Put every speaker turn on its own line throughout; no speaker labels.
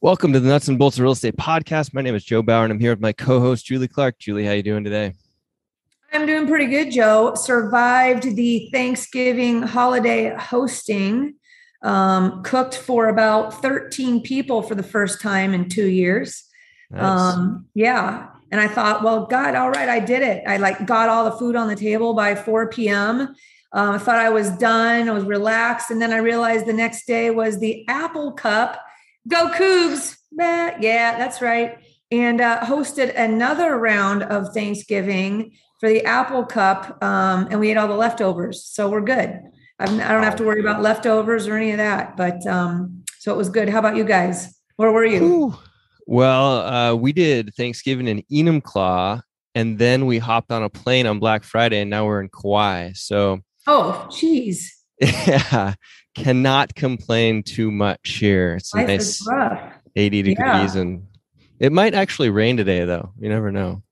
Welcome to the Nuts and Bolts of Real Estate Podcast. My name is Joe Bauer, and I'm here with my co-host, Julie Clark. Julie, how you doing today?
I'm doing pretty good, Joe. Survived the Thanksgiving holiday hosting. Cooked for about 13 people for the first time in 2 years.
Nice.
Yeah. And I thought, well, God, all right, I did it. I got all the food on the table by 4 p.m. I thought I was done. I was relaxed. And then I realized the next day was the Apple Cup. Go Cougs. Yeah, that's right. And hosted another round of Thanksgiving for the Apple Cup. And we ate all the leftovers. So we're good. I don't have to worry about leftovers or any of that. But so it was good. How about you guys? Where were you?
Ooh. Well, we did Thanksgiving in Enumclaw, and then we hopped on a plane on Black Friday, and now we're in Kauai. So,
Oh, geez.
yeah, cannot complain too much here. It's
Life
nice
is rough.
80 degrees, and it might actually rain today, though. You never know.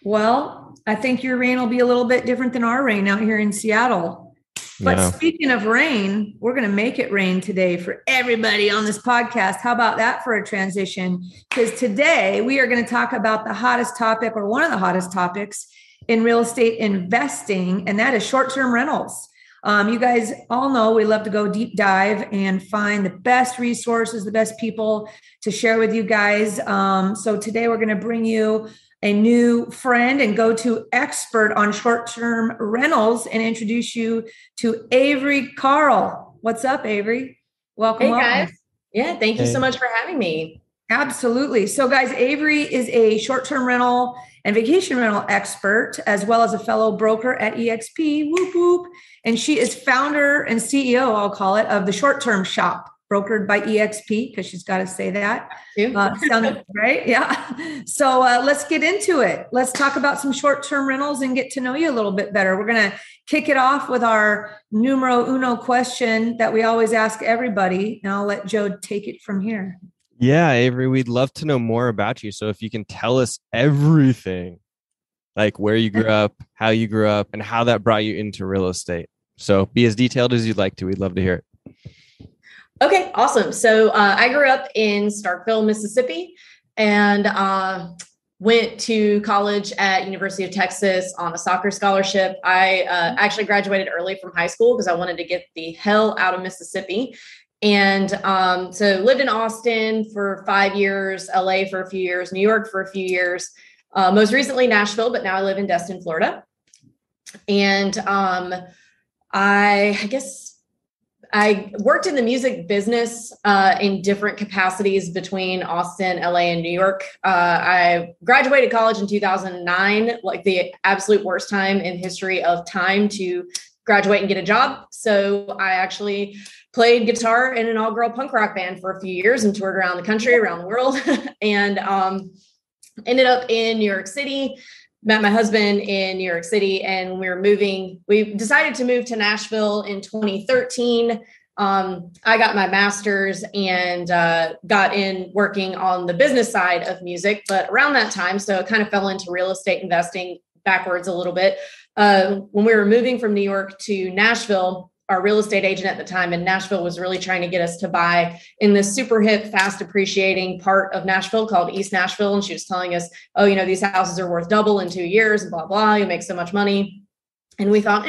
Well, I think your rain will be a little bit different than our rain out here in Seattle. But
Yeah.
speaking of rain, we're going to make it rain today for everybody on this podcast. How about that for a transition? Because today we are going to talk about the hottest topic, or one of the hottest topics in real estate investing, and that is short-term rentals. You guys all know we love to go deep dive and find the best resources, the best people to share with you guys. So today we're going to bring you a new friend and go-to expert on short-term rentals and introduce you to Avery Carl. What's up, Avery? Welcome.
Hey,
welcome.
guys. Yeah, thank you so much for having me.
Absolutely. So, guys, Avery is a short-term rental and vacation rental expert, as well as a fellow broker at EXP. Whoop, whoop. And she is founder and CEO, I'll call it, of the Short-Term Shop, brokered by EXP, because she's got to say that. Sound right? Yeah. So let's get into it. Let's talk about some short-term rentals and get to know you a little bit better. We're going to kick it off with our numero uno question that we always ask everybody. And I'll let Joe take it from here.
Yeah, Avery, we'd love to know more about you. So if you can tell us everything, like where you grew up, how you grew up, and how that brought you into real estate. So be as detailed as you'd like to. We'd love to hear it.
Okay, awesome. So I grew up in Starkville, Mississippi, and went to college at University of Texas on a soccer scholarship. I actually graduated early from high school because I wanted to get the hell out of Mississippi. And so lived in Austin for 5 years, LA for a few years, New York for a few years, most recently Nashville, but now I live in Destin, Florida. And I guess I worked in the music business in different capacities between Austin, LA, and New York. I graduated college in 2009, like the absolute worst time in history of time to graduate and get a job. So I actually played guitar in an all-girl punk rock band for a few years and toured around the country, around the world, and ended up in New York City. Met my husband in New York City, and when we were moving, we decided to move to Nashville in 2013. I got my master's and got in working on the business side of music, but around that time, so it kind of fell into real estate investing backwards a little bit. When we were moving from New York to Nashville, our real estate agent at the time in Nashville was really trying to get us to buy in this super hip, fast appreciating part of Nashville called East Nashville. And she was telling us, oh, you know, these houses are worth double in 2 years and blah, blah, you make so much money. And we thought,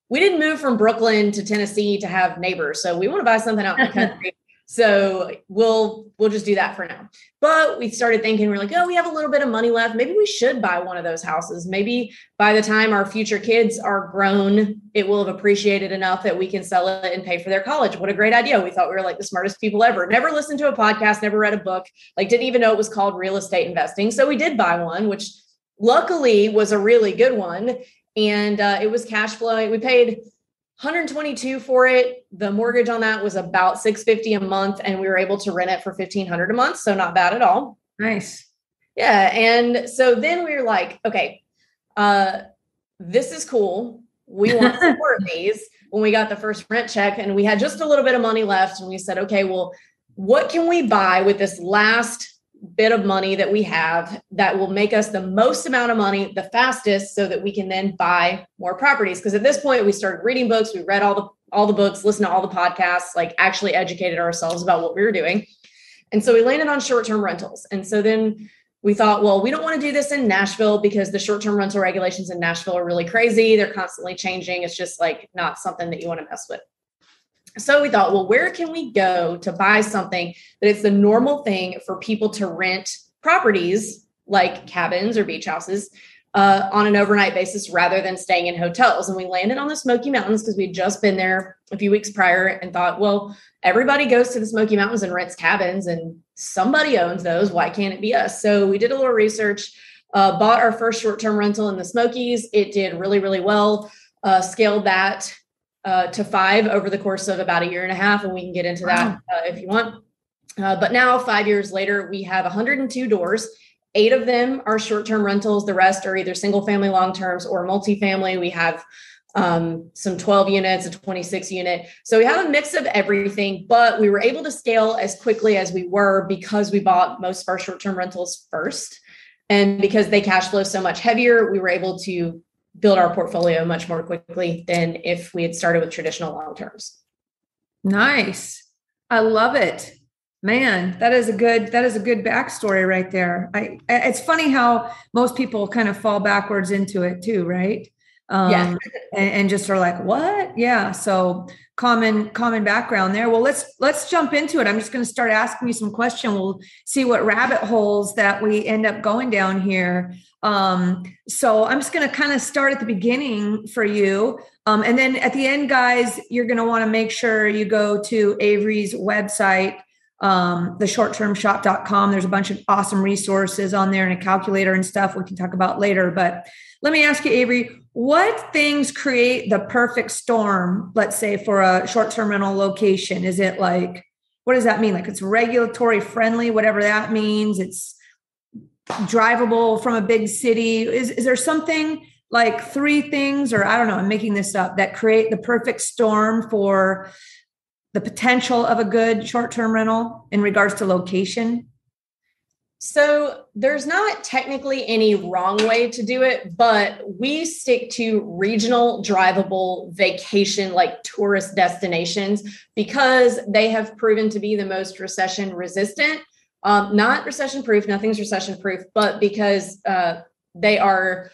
we didn't move from Brooklyn to Tennessee to have neighbors. So we want to buy something out in the country. So we'll just do that for now. But we started thinking, we're like, oh, we have a little bit of money left. Maybe we should buy one of those houses. Maybe by the time our future kids are grown, it will have appreciated enough that we can sell it and pay for their college. What a great idea. We thought we were like the smartest people ever. Never listened to a podcast, never read a book, like didn't even know it was called real estate investing. So we did buy one, which luckily was a really good one. And it was cash flowing. We paid $122 for it. The mortgage on that was about $650 a month, and we were able to rent it for $1,500 a month. So not bad at all.
Nice.
Yeah. And so then we were like, okay, this is cool. We want some more of these. When we got the first rent check and we had just a little bit of money left, and we said, okay, well, what can we buy with this last bit of money that we have that will make us the most amount of money the fastest so that we can then buy more properties? Because at this point we started reading books, we read all the books, listened to all the podcasts, like actually educated ourselves about what we were doing. And so we landed on short-term rentals. And so then we thought, well, we don't want to do this in Nashville because the short-term rental regulations in Nashville are really crazy. They're constantly changing. It's just like not something that you want to mess with. So we thought, well, where can we go to buy something that it's the normal thing for people to rent properties like cabins or beach houses on an overnight basis rather than staying in hotels? And we landed on the Smoky Mountains because we'd just been there a few weeks prior and thought, well, everybody goes to the Smoky Mountains and rents cabins and somebody owns those. Why can't it be us? So we did a little research, bought our first short-term rental in the Smokies. It did really, really well, scaled that to 5 over the course of about 1.5 years. And we can get into that if you want. But now 5 years later, we have 102 doors. 8 of them are short-term rentals. The rest are either single family long-terms or multifamily. We have some 12 units, a 26 unit. So we have a mix of everything, but we were able to scale as quickly as we were because we bought most of our short-term rentals first. And because they cash flow so much heavier, we were able to build our portfolio much more quickly than if we had started with traditional long-terms.
Nice. I love it. Man, that is a good backstory right there. It's funny how most people kind of fall backwards into it too, right?
Yeah.
and just are like, what? Yeah. So common background there. Well, let's jump into it. I'm just going to start asking you some questions. We'll see what rabbit holes that we end up going down here. So I'm just going to kind of start at the beginning for you. And then at the end, guys, you're going to want to make sure you go to Avery's website, theshorttermshop.com. There's a bunch of awesome resources on there and a calculator and stuff we can talk about later. But let me ask you, Avery, what things create the perfect storm, let's say, for a short-term rental location? Is it like, what does that mean? Like it's regulatory friendly, whatever that means. It's drivable from a big city. Is there something like 3 things, or I don't know, I'm making this up, that create the perfect storm for the potential of a good short-term rental in regards to location?
So there's not technically any wrong way to do it, but we stick to regional drivable vacation, like tourist destinations, because they have proven to be the most recession resistant. Not recession proof, nothing's recession proof, but because they are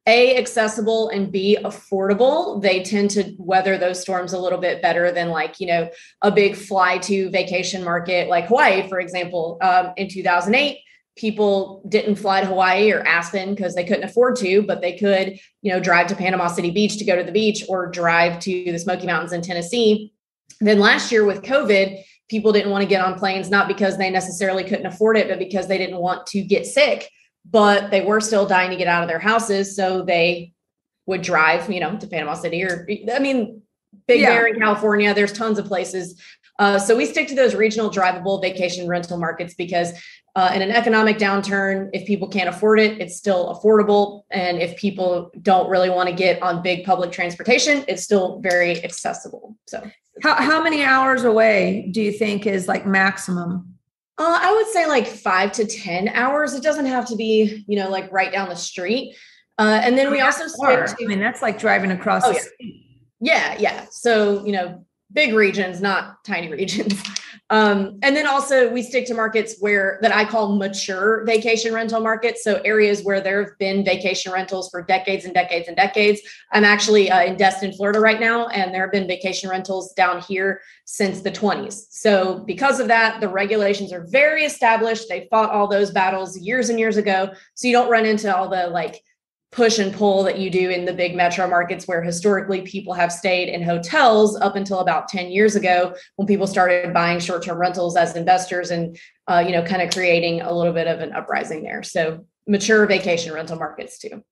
A, accessible, and B, affordable, they tend to weather those storms a little bit better than like, a big fly to vacation market like Hawaii, for example. In 2008, people didn't fly to Hawaii or Aspen because they couldn't afford to, but they could, drive to Panama City Beach to go to the beach or drive to the Smoky Mountains in Tennessee. Then last year with COVID, people didn't want to get on planes, not because they necessarily couldn't afford it, but because they didn't want to get sick. But they were still dying to get out of their houses. So they would drive, to Panama City Big Bear in California. There's tons of places. So we stick to those regional drivable vacation rental markets because in an economic downturn, if people can't afford it, it's still affordable. And if people don't really want to get on big public transportation, it's still very accessible. So
how many hours away do you think is like maximum?
I would say like 5 to 10 hours. It doesn't have to be, like right down the street. And then we also stick to,
that's like driving across the state.
Yeah. So, big regions, not tiny regions. And then also we stick to markets that I call mature vacation rental markets. So areas where there have been vacation rentals for decades and decades and decades. I'm actually in Destin, Florida right now, and there have been vacation rentals down here since the 1920s. So because of that, the regulations are very established. They fought all those battles years and years ago. So you don't run into all the push and pull that you do in the big metro markets where historically people have stayed in hotels up until about 10 years ago when people started buying short-term rentals as investors and, kind of creating a little bit of an uprising there. So mature vacation rental markets too.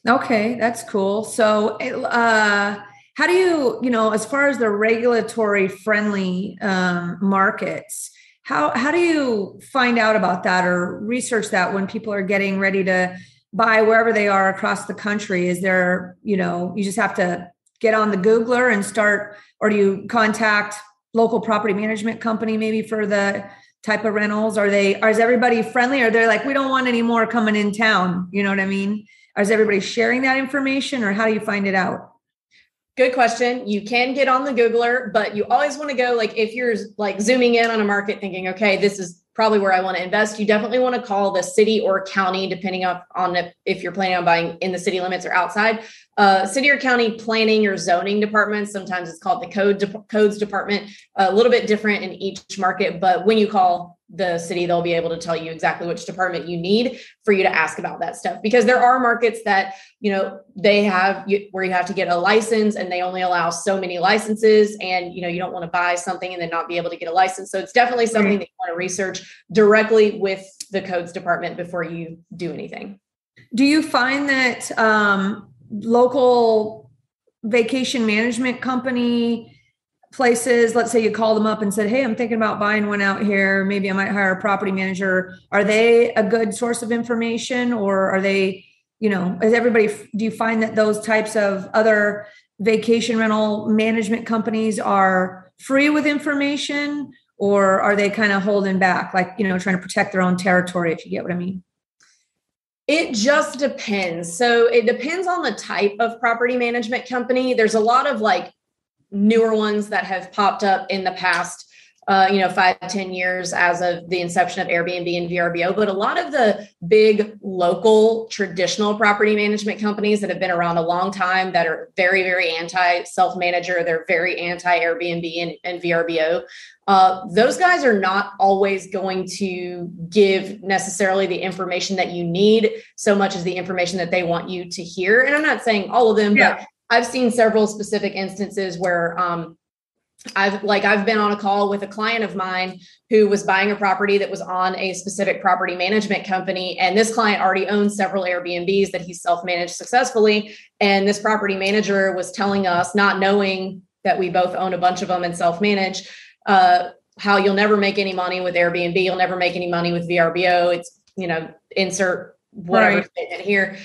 Okay, that's cool. So how do you, as far as the regulatory friendly markets, how do you find out about that or research that when people are getting ready to buy wherever they are across the country? Is there, you just have to get on the Googler and start, or do you contact local property management company maybe for the type of rentals? Is everybody friendly? Or they're like, we don't want any more coming in town? You know what I mean? Is everybody sharing that information, or how do you find it out?
Good question. You can get on the Googler, but you always want to go, if you're zooming in on a market thinking, okay, this is probably where I want to invest, you definitely want to call the city or county, depending on if you're planning on buying in the city limits or outside. City or county planning or zoning departments. Sometimes it's called the codes department, a little bit different in each market. But when you call the city, they'll be able to tell you exactly which department you need for you to ask about that stuff. Because there are markets that, they have where you have to get a license and they only allow so many licenses, and, you don't want to buy something and then not be able to get a license. So it's definitely something that you want to research directly with the codes department before you do anything.
Do you find that local vacation management company places, let's say you call them up and said, hey, I'm thinking about buying one out here, maybe I might hire a property manager, are they a good source of information, or are they, is everybody, do you find that those types of other vacation rental management companies are free with information, or are they kind of holding back, like, trying to protect their own territory, if you get what I mean?
It just depends. So it depends on the type of property management company. There's a lot of newer ones that have popped up in the past, 5-10 years as of the inception of Airbnb and VRBO. But a lot of the big local traditional property management companies that have been around a long time that are very, very anti self-manager, they're very anti Airbnb and VRBO. Those guys are not always going to give necessarily the information that you need so much as the information that they want you to hear. And I'm not saying all of them, but I've seen several specific instances where I've been on a call with a client of mine who was buying a property that was on a specific property management company. And this client already owns several Airbnbs that he's self-managed successfully. And this property manager was telling us, not knowing that we both own a bunch of them and self-manage, how you'll never make any money with Airbnb. You'll never make any money with VRBO. It's, insert whatever statement here.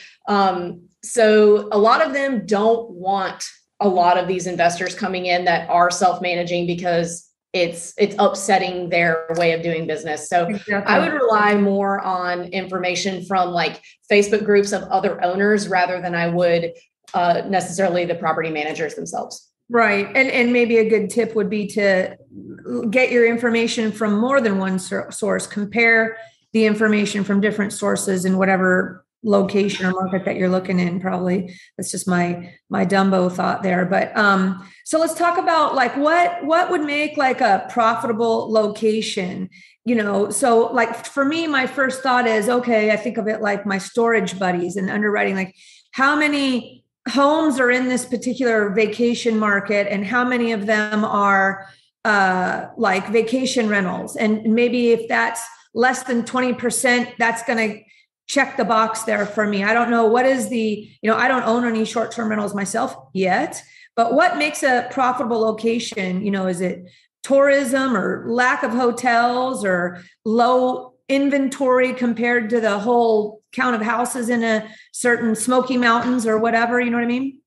So a lot of them don't want a lot of these investors coming in that are self-managing because it's upsetting their way of doing business. So exactly. I would rely more on information from Facebook groups of other owners rather than I would necessarily the property managers themselves.
Right. And maybe a good tip would be to get your information from more than one source, compare the information from different sources in whatever location or market that you're looking in. Probably that's just my Dumbo thought there. But so let's talk about what would make a profitable location, so for me, my first thought is, okay, I think of it like my storage buddies and underwriting, how many homes are in this particular vacation market and how many of them are vacation rentals. And maybe if that's less than 20%, that's going to check the box there for me. I don't know what is I don't own any short-term rentals myself yet, but what makes a profitable location? Is it tourism or lack of hotels or low inventory compared to the whole count of houses in a certain Smoky Mountains or whatever? You know what I mean?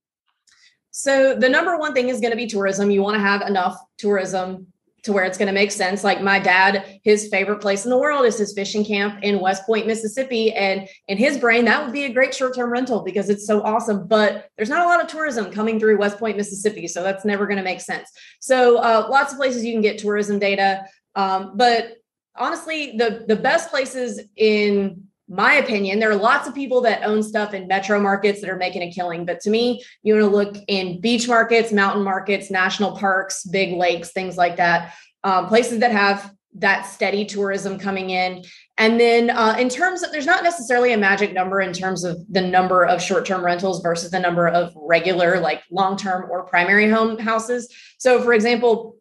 So the number one thing is going to be tourism. You want to have enough tourism to where it's going to make sense. Like my dad, his favorite place in the world is his fishing camp in West Point, Mississippi. And in his brain, that would be a great short-term rental because it's so awesome. But there's not a lot of tourism coming through West Point, Mississippi. So that's never going to make sense. So lots of places you can get tourism data. But honestly, the best places, in my opinion, there are lots of people that own stuff in metro markets that are making a killing. But to me, you want to look in beach markets, mountain markets, national parks, big lakes, things like that, places that have that steady tourism coming in. And then in terms of, there's not necessarily a magic number in terms of the number of short-term rentals versus the number of regular, long-term or primary home houses. So for example,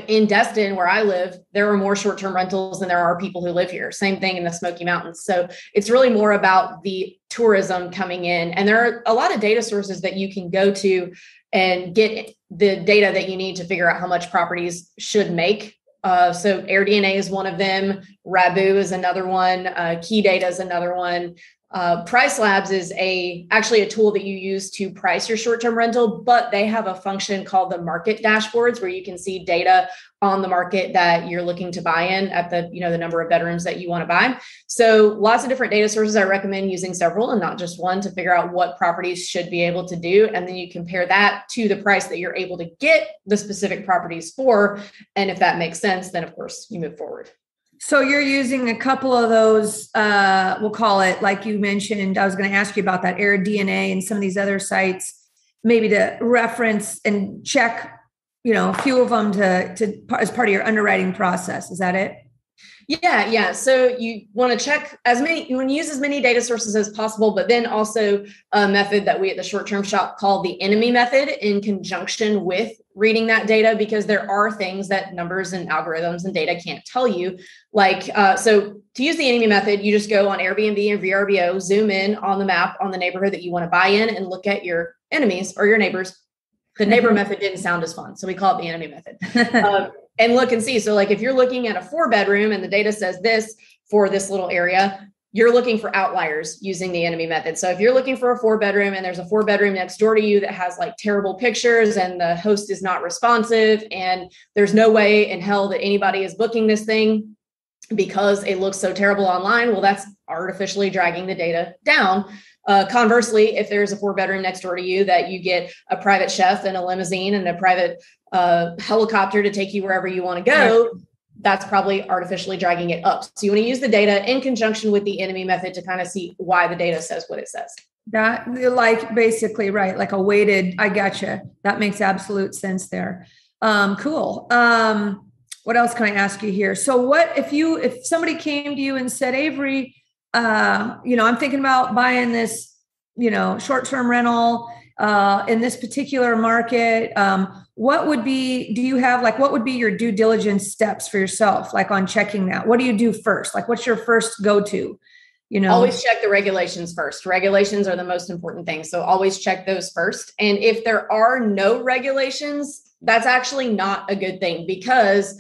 in Destin, where I live, there are more short-term rentals than there are people who live here. Same thing in the Smoky Mountains. So it's really more about the tourism coming in. And there are a lot of data sources that you can go to and get the data that you need to figure out how much properties should make. So AirDNA is one of them. Rabu is another one. Key Data is another one. Price Labs is actually a tool that you use to price your short-term rental, but they have a function called the market dashboards where you can see data on the market that you're looking to buy in at the number of bedrooms that you want to buy. So lots of different data sources. I recommend using several and not just one to figure out what properties should be able to do. And then you compare that to the price that you're able to get the specific properties for. And if that makes sense, then of course you move forward.
So you're using a couple of those, we'll call it, like you mentioned, I was going to ask you about that AirDNA and some of these other sites, maybe to reference and check, a few of them to as part of your underwriting process. Is that it?
Yeah. So you want to check you want to use as many data sources as possible, but then also a method that we at the Short Term Shop call the enemy method in conjunction with reading that data, because there are things that numbers and algorithms and data can't tell you. So to use the enemy method, you just go on Airbnb and VRBO, zoom in on the map on the neighborhood that you want to buy in and look at your enemies or your neighbors. The neighbor method didn't sound as fun, so we call it the enemy method. And look and see. So like if you're looking at a 4-bedroom and the data says this for this little area, you're looking for outliers using the enemy method. So if you're looking for a 4-bedroom and there's a 4-bedroom next door to you that has like terrible pictures and the host is not responsive and there's no way in hell that anybody is booking this thing because it looks so terrible online, well, that's artificially dragging the data down. Conversely, if there's a 4-bedroom next door to you that you get a private chef and a limousine and a private helicopter to take you wherever you want to go, that's probably artificially dragging it up. So you want to use the data in conjunction with the enemy method to kind of see why the data says what it says.
That like basically, right. Like a weighted, I gotcha. That makes absolute sense there. Cool. What else can I ask you here? So what, if somebody came to you and said, Avery, I'm thinking about buying this, short-term rental, in this particular market, what would be your due diligence steps for yourself? Like on checking that, what do you do first? Like, what's your first go-to?
Always check the regulations first. Regulations are the most important thing. So always check those first. And if there are no regulations, that's actually not a good thing, because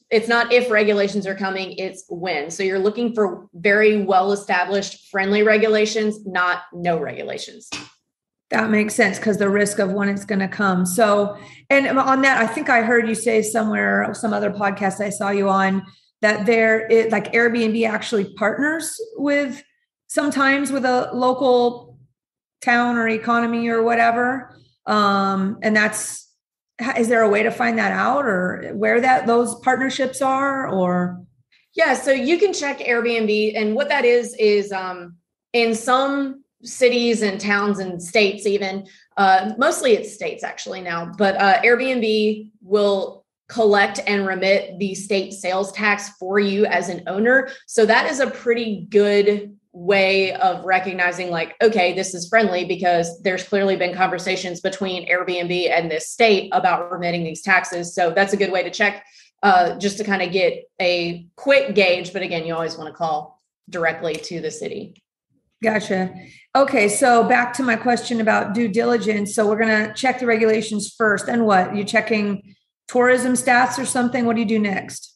it's not if regulations are coming, it's when. So you're looking for very well-established, friendly regulations, not no regulations.
That makes sense, because the risk of when it's going to come. So, and on that, I think I heard you say somewhere, some other podcast I saw you on, that like Airbnb actually partners sometimes with a local town or economy or whatever. And is there a way to find that out, or where those partnerships are, or?
Yeah, so you can check Airbnb, and what that is in some cities and towns and states, even mostly it's states actually now, but Airbnb will collect and remit the state sales tax for you as an owner. So that is a pretty good way of recognizing, like, okay, this is friendly, because there's clearly been conversations between Airbnb and this state about remitting these taxes. So that's a good way to check, just to kind of get a quick gauge. But again, you always want to call directly to the city.
Gotcha. Okay. So back to my question about due diligence. So we're going to check the regulations first. And what? You checking tourism stats or something? What do you do next?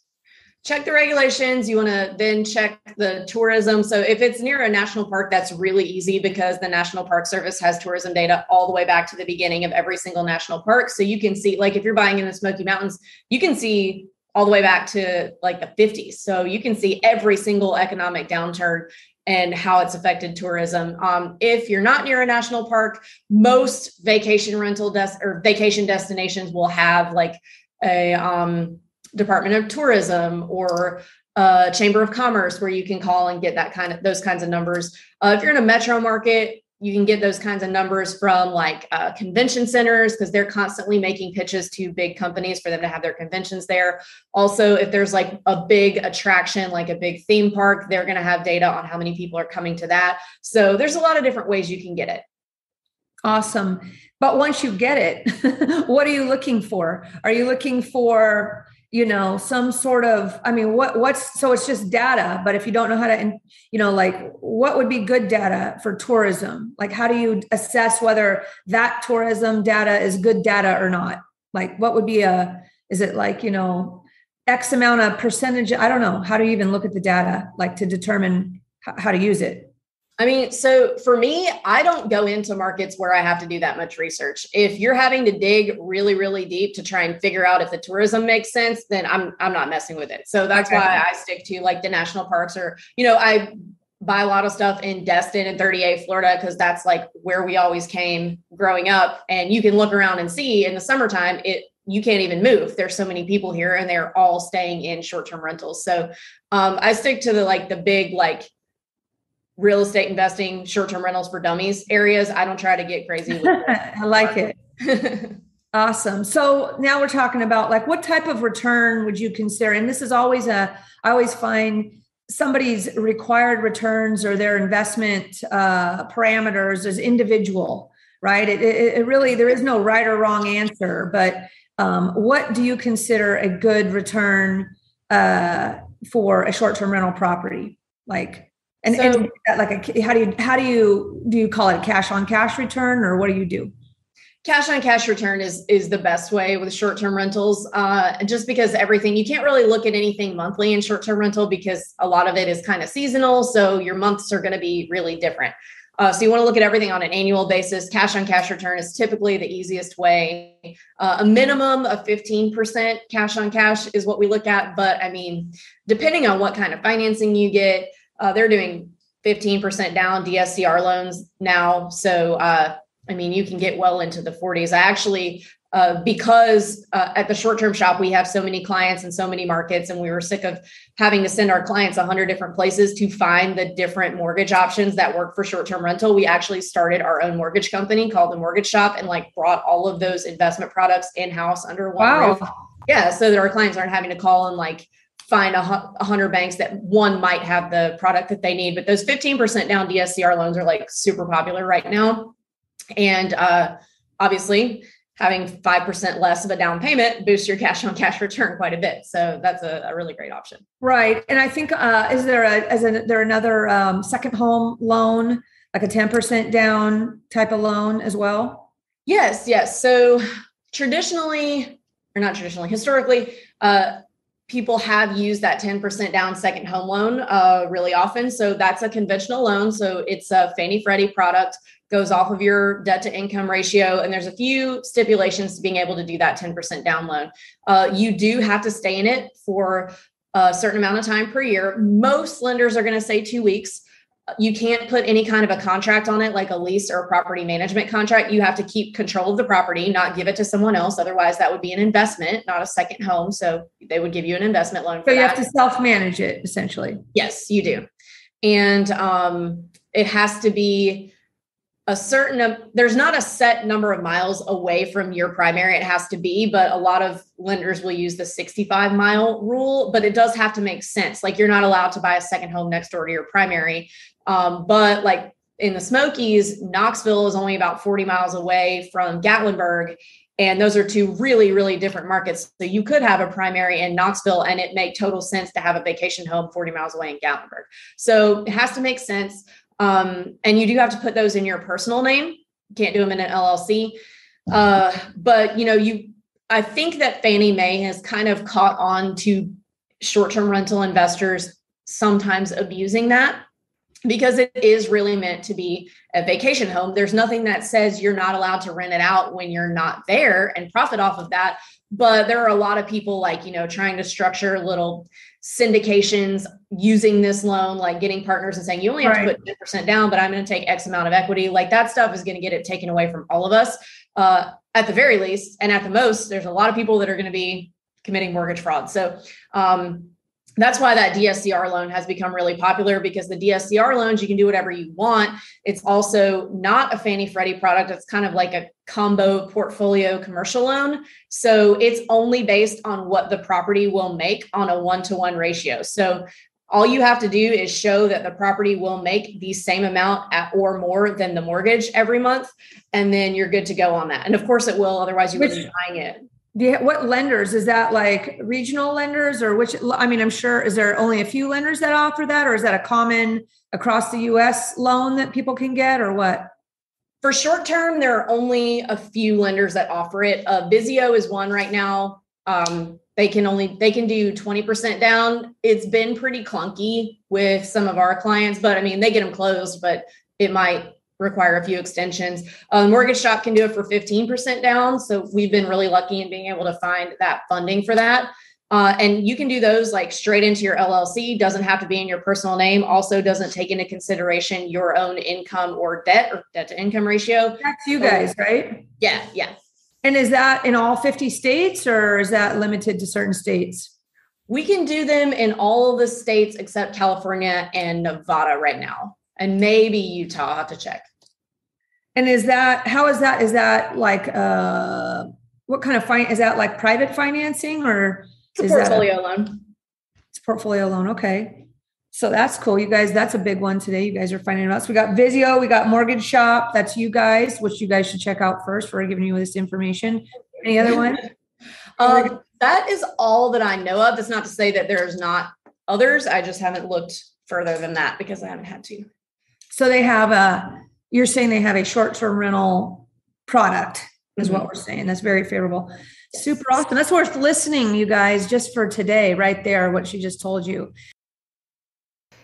Check the regulations. You want to then check the tourism. So if it's near a national park, that's really easy, because the National Park Service has tourism data all the way back to the beginning of every single national park. So you can see, like, if you're buying in the Smoky Mountains, you can see all the way back to like the 50s. So you can see every single economic downturn and how it's affected tourism. If you're not near a national park, most vacation rental or vacation destinations will have like a Department of Tourism or Chamber of Commerce, where you can call and get those kinds of numbers. If you're in a metro market, you can get those kinds of numbers from like convention centers, because they're constantly making pitches to big companies for them to have their conventions there. Also, if there's like a big attraction, like a big theme park, they're going to have data on how many people are coming to that. So there's a lot of different ways you can get it.
Awesome. But once you get it, what are you looking for? Are you looking for, some sort of, so it's just data, but if you don't know how to, like, what would be good data for tourism? Like, how do you assess whether that tourism data is good data or not? Like, what would be is it like, X amount of percentage? I don't know. How do you even look at the data, like, to determine how to use it?
So for me, I don't go into markets where I have to do that much research. If you're having to dig really, really deep to try and figure out if the tourism makes sense, then I'm not messing with it. So that's why I stick to like the national parks, or, I buy a lot of stuff in Destin and 38, Florida, because that's like where we always came growing up. And you can look around and see in the summertime, you can't even move. There's so many people here and they're all staying in short-term rentals. So I stick to the big, real estate investing, short-term rentals for dummies areas. I don't try to get crazy with it.
I like it. Awesome. So now we're talking about what type of return would you consider? And this is always I always find somebody's required returns or their investment parameters is individual, right? It really, there is no right or wrong answer, but what do you consider a good return for a short-term rental property? How do you call it a cash on cash return, or what do you do?
Cash on cash return is the best way with short-term rentals. Just because you can't really look at anything monthly in short-term rental because a lot of it is kind of seasonal. So your months are going to be really different. So you want to look at everything on an annual basis. Cash on cash return is typically the easiest way. A minimum of 15% cash on cash is what we look at. But I mean, depending on what kind of financing you get, they're doing 15% down DSCR loans now. So, you can get well into the 40s. I actually, because at the short-term shop, we have so many clients in so many markets, and we were sick of having to send our clients 100 different places to find the different mortgage options that work for short-term rental. We actually started our own mortgage company called The Mortgage Shop and brought all of those investment products in-house under one roof. Yeah. So that our clients aren't having to call and find 100 banks that one might have the product that they need. But those 15% down DSCR loans are super popular right now. And obviously having 5% less of a down payment boosts your cash on cash return quite a bit. So that's a really great option.
Right. And I think, is there another second home loan, like a 10% down type of loan as well?
Yes. So historically, people have used that 10% down second home loan really often. So that's a conventional loan. So it's a Fannie Freddie product, goes off of your debt to income ratio. And there's a few stipulations to being able to do that 10% down loan. You do have to stay in it for a certain amount of time per year. Most lenders are going to say 2 weeks. You can't put any kind of a contract on it, like a lease or a property management contract. You have to keep control of the property, not give it to someone else. Otherwise, that would be an investment, not a second home. So they would give you an investment loan for that.
So you have to self-manage it, essentially.
Yes, you do. And it has to be there's not a set number of miles away from your primary. It has to be, but a lot of lenders will use the 65-mile rule, but it does have to make sense. You're not allowed to buy a second home next door to your primary. But in the Smokies, Knoxville is only about 40 miles away from Gatlinburg. And those are two really, really different markets. So you could have a primary in Knoxville and it make total sense to have a vacation home 40 miles away in Gatlinburg. So it has to make sense. And you do have to put those in your personal name. You can't do them in an LLC. But I think that Fannie Mae has kind of caught on to short-term rental investors sometimes abusing that, because it is really meant to be a vacation home. There's nothing that says you're not allowed to rent it out when you're not there and profit off of that. But there are a lot of people trying to structure little syndications using this loan, getting partners and saying, you only have to put 10% down, but I'm going to take X amount of equity. That stuff is going to get it taken away from all of us at the very least. And at the most, there's a lot of people that are going to be committing mortgage fraud. So that's why that DSCR loan has become really popular, because the DSCR loans, you can do whatever you want. It's also not a Fannie Freddie product. It's kind of like a combo portfolio commercial loan. So it's only based on what the property will make on a 1-to-1 ratio. So all you have to do is show that the property will make the same amount or more than the mortgage every month. And then you're good to go on that. And of course it will, otherwise you wouldn't be buying it.
What lenders is that, regional lenders, or which? I'm sure, is there only a few lenders that offer that, or is that a common across the U.S. loan that people can get, or what?
For short term, there are only a few lenders that offer it. Vizio is one right now. They can do 20% down. It's been pretty clunky with some of our clients, but they get them closed, but it might require a few extensions. Mortgage Shop can do it for 15% down. So we've been really lucky in being able to find that funding for that. And you can do those straight into your LLC. Doesn't have to be in your personal name. Also doesn't take into consideration your own income or debt to income ratio.
That's you guys, right?
Yeah.
And is that in all 50 states or is that limited to certain states?
We can do them in all of the states except California and Nevada right now, and maybe Utah. I'll have to check.
And is that like, what kind of is that like private financing or
it's a portfolio loan?
It's a portfolio loan. Okay. So that's cool. You guys, that's a big one today. You guys are finding out. So we got Vizio, we got Mortgage Shop. That's you guys, which you guys should check out first for giving you this information. Any other one?
That is all that I know of. That's not to say that there's not others. I just haven't looked further than that because I haven't had to.
So they have you're saying they have a short-term rental product is what we're saying. That's very favorable. Yes. Super awesome. That's worth listening, you guys, just for today, right there, what she just told you.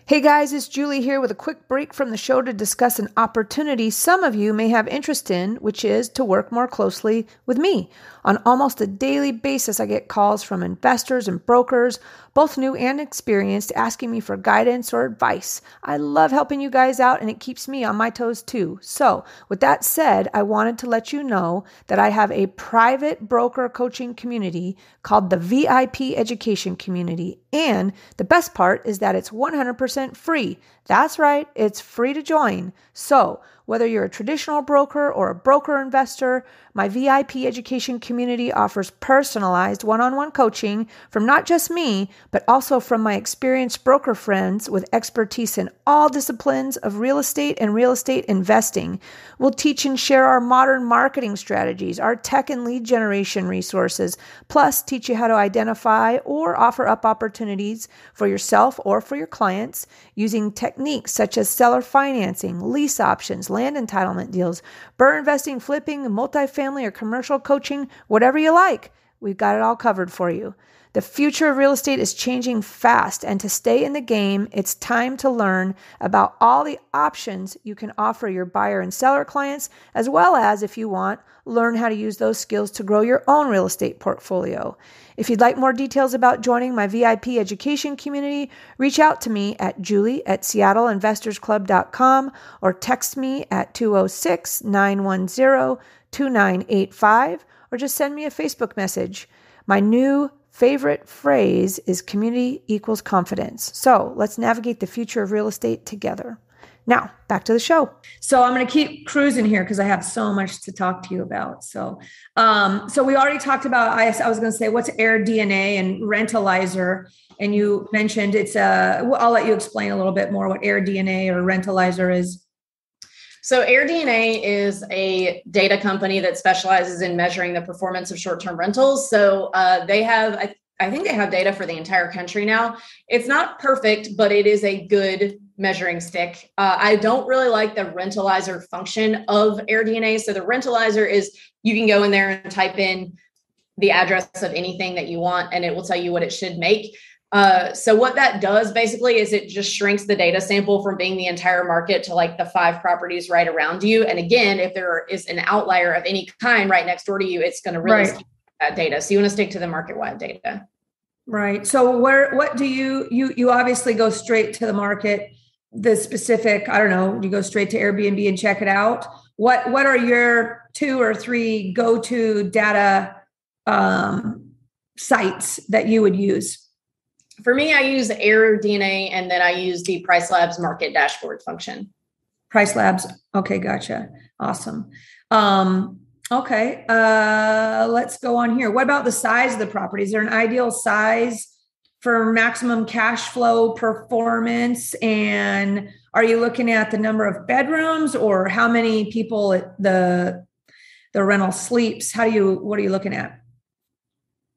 Hey guys, it's Julie here with a quick break from the show to discuss an opportunity some of you may have interest in, which is to work more closely with me. On almost a daily basis, I get calls from investors and brokers, both new and experienced, asking me for guidance or advice. I love helping you guys out and it keeps me on my toes too. So with that said, I wanted to let you know that I have a private broker coaching community called the VIP Education Community. And the best part is that it's 100% free. That's right, it's free to join. So whether you're a traditional broker or a broker investor, my VIP education community offers personalized one-on-one coaching from not just me, but also from my experienced broker friends with expertise in all disciplines of real estate and real estate investing. We'll teach and share our modern marketing strategies, our tech and lead generation resources, plus teach you how to identify or offer up opportunities for yourself or for your clients using techniques such as seller financing, lease options, land entitlement deals, BRRRR investing, flipping, multifamily or commercial coaching, whatever you like. We've got it all covered for you. The future of real estate is changing fast, and to stay in the game, it's time to learn about all the options you can offer your buyer and seller clients, as well as, if you want, learn how to use those skills to grow your own real estate portfolio. If you'd like more details about joining my VIP education community, reach out to me at julie@seattleinvestorsclub.com or text me at 206-910-2985 or just send me a Facebook message. My new favorite phrase is community equals confidence. So let's navigate the future of real estate together. Now, back to the show. So I'm going to keep cruising here because I have so much to talk to you about. So we already talked about, I was going to say, what's AirDNA and Rentalizer? And you mentioned it's I'll let you explain a little bit more what AirDNA or Rentalizer is.
So AirDNA is a data company that specializes in measuring the performance of short-term rentals. So they have, I think they have data for the entire country now. It's not perfect, but it is a good measuring stick. I don't really like the Rentalizer function of AirDNA. So the Rentalizer is you can go in there and type in the address of anything that you want, and it will tell you what it should make. So what that does basically is it just shrinks the data sample from being the entire market to like the 5 properties right around you. And again, if there is an outlier of any kind right next door to you, it's going to really stick to that data. So you want to stick to the market-wide data.
Right. So what do you obviously go straight to the market, the specific, I don't know, you go straight to Airbnb and check it out. What are your 2 or 3 go-to data sites that you would use?
For me, I use AirDNA, and then I use the PriceLabs market dashboard function.
PriceLabs. Okay. Gotcha. Awesome. Okay. Let's go on here. What about the size of the property? Is there an ideal size for maximum cash flow performance? And are you looking at the number of bedrooms or how many people the rental sleeps? What are you looking at?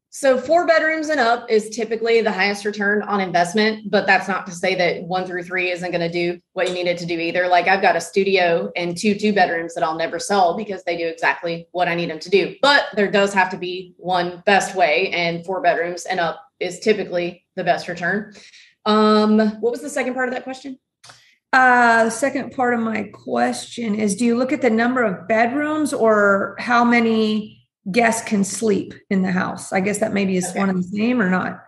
So 4 bedrooms and up is typically the highest return on investment, but that's not to say that 1 through 3 isn't going to do what you need it to do either. Like I've got a studio and 2 bedrooms that I'll never sell because they do exactly what I need them to do. But there does have to be one best way, and 4 bedrooms and up is typically the best return. What was the second part of that question?
The second part of my question is, do you look at the number of bedrooms or how many guests can sleep in the house? I guess that maybe is one and the same or not.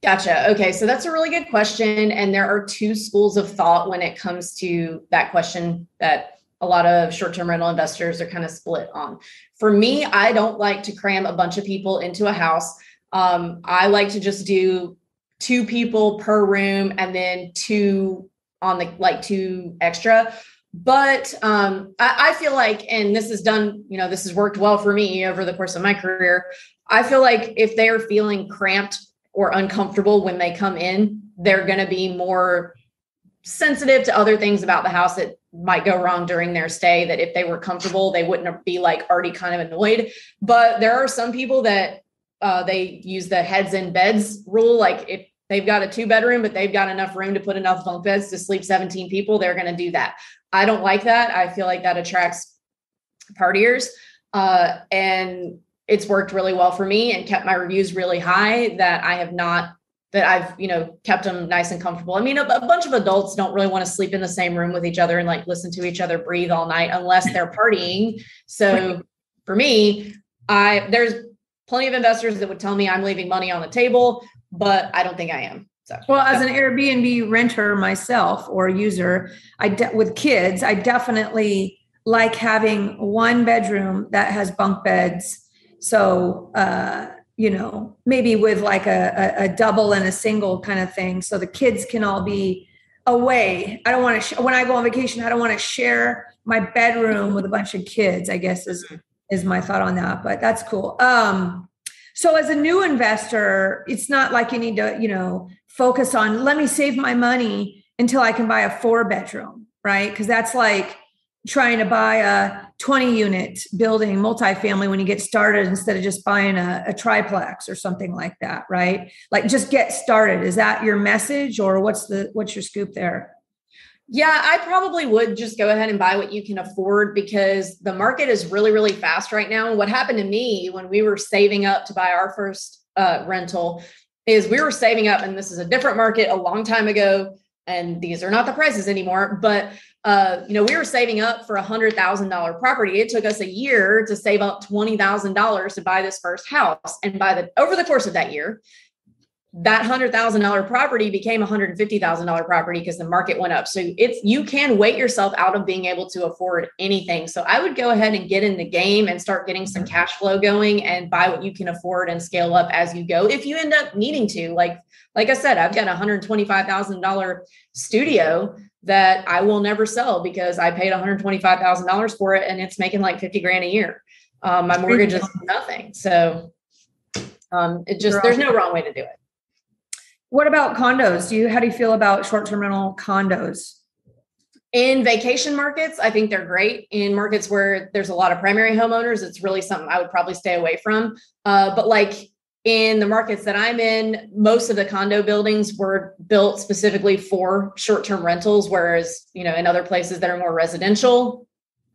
Gotcha. Okay. So that's a really good question. And there are 2 schools of thought when it comes to that question that a lot of short-term rental investors are kind of split on. For me, I don't like to cram a bunch of people into a house. I like to just do 2 people per room and then 2 on the two extra. But I feel like, and this is done, this has worked well for me over the course of my career. I feel like if they're feeling cramped or uncomfortable when they come in, they're going to be more sensitive to other things about the house that might go wrong during their stay, that if they were comfortable, they wouldn't be like already kind of annoyed. But there are some people that they use the heads in beds rule. Like if they've got a 2-bedroom, but they've got enough room to put enough bunk beds to sleep 17 people, they're going to do that. I don't like that. I feel like that attracts partiers. And it's worked really well for me and kept my reviews really high that I've kept them nice and comfortable. I mean, a bunch of adults don't really want to sleep in the same room with each other and like listen to each other breathe all night unless they're partying. So for me, there's plenty of investors that would tell me I'm leaving money on the table, but I don't think I am. So,
well, as an Airbnb renter myself or user, with kids, I definitely like having 1 bedroom that has bunk beds. So, maybe with like a double and a single kind of thing. So the kids can all be away. I don't want to, when I go on vacation, I don't want to share my bedroom with a bunch of kids, I guess is my thought on that, but that's cool. So as a new investor, it's not like you need to, focus on, let me save my money until I can buy a 4-bedroom, right? Because that's like trying to buy a 20-unit building, multifamily, when you get started instead of just buying a triplex or something like that, right? Like just get started. Is that your message, or what's your scoop there?
Yeah, I probably would just go ahead and buy what you can afford because the market is really, really fast right now. And what happened to me when we were saving up to buy our first rental is we were saving up, and this is a different market a long time ago, and these are not the prices anymore, but we were saving up for $100,000 property. It took us a year to save up $20,000 to buy this first house. And over the course of that year, that $100,000 property became a $150,000 property because the market went up. So you can wait yourself out of being able to afford anything. So I would go ahead and get in the game and start getting some cash flow going and buy what you can afford and scale up as you go. If you end up needing to, like I said, I've got a $125,000 studio that I will never sell because I paid $125,000 for it and it's making like 50 grand a year. My mortgage is nothing. So there's no wrong way to do it.
What about condos? How do you feel about short-term rental condos?
In vacation markets, I think they're great. In markets where there's a lot of primary homeowners, it's really something I would probably stay away from. But like in the markets that I'm in, most of the condo buildings were built specifically for short-term rentals, whereas, in other places that are more residential,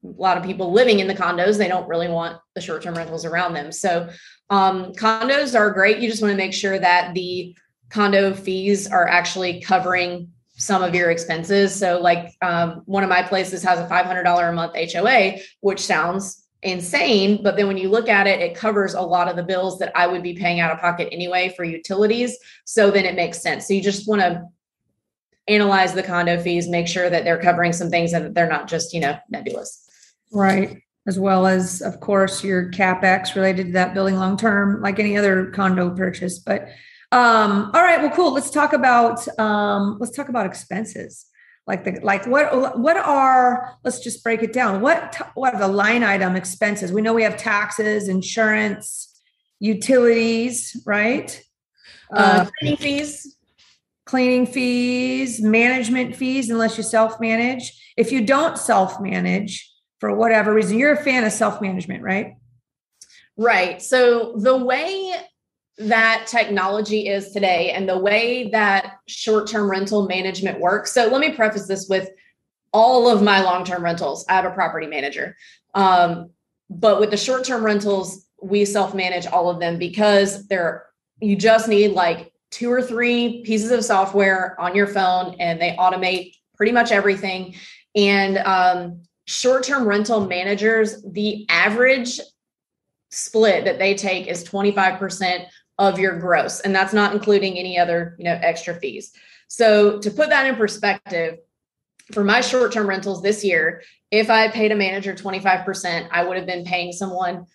a lot of people living in the condos, they don't really want the short-term rentals around them. So condos are great. You just want to make sure that the condo fees are actually covering some of your expenses. So like one of my places has a $500 a month HOA, which sounds insane. But then when you look at it, it covers a lot of the bills that I would be paying out of pocket anyway for utilities. So then it makes sense. So you just want to analyze the condo fees, make sure that they're covering some things and that they're not just, nebulous.
Right. As well as, of course, your CapEx related to that building long-term, like any other condo purchase. But all right, well, cool. Let's talk about expenses. Let's just break it down. What are the line item expenses? We know we have taxes, insurance, utilities, right? Cleaning fees, management fees, unless you self-manage. If you don't self-manage for whatever reason, you're a fan of self-management, right?
Right. So the way that technology is today and the way that short-term rental management works. So let me preface this with all of my long-term rentals. I have a property manager. But with the short-term rentals, we self-manage all of them because you just need like 2 or 3 pieces of software on your phone and they automate pretty much everything. And short-term rental managers, the average split that they take is 25% of your gross. And that's not including any other, extra fees. So to put that in perspective, for my short-term rentals this year, if I paid a manager 25%, I would have been paying someone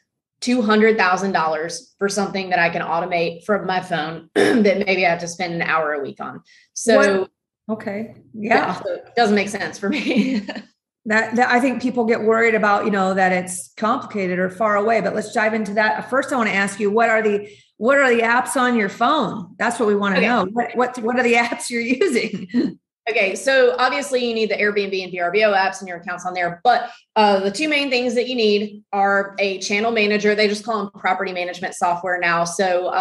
$200,000 for something that I can automate from my phone that maybe I have to spend an hour a week on. So,
okay. Yeah.
So it doesn't make sense for me.
that I think people get worried about, that it's complicated or far away, but let's dive into that. First, I want to ask you, what are the apps on your phone? That's what we want to know. What are the apps you're using?
Okay. So obviously you need the Airbnb and VRBO apps and your accounts on there, but the two main things that you need are a channel manager. They just call them property management software now. So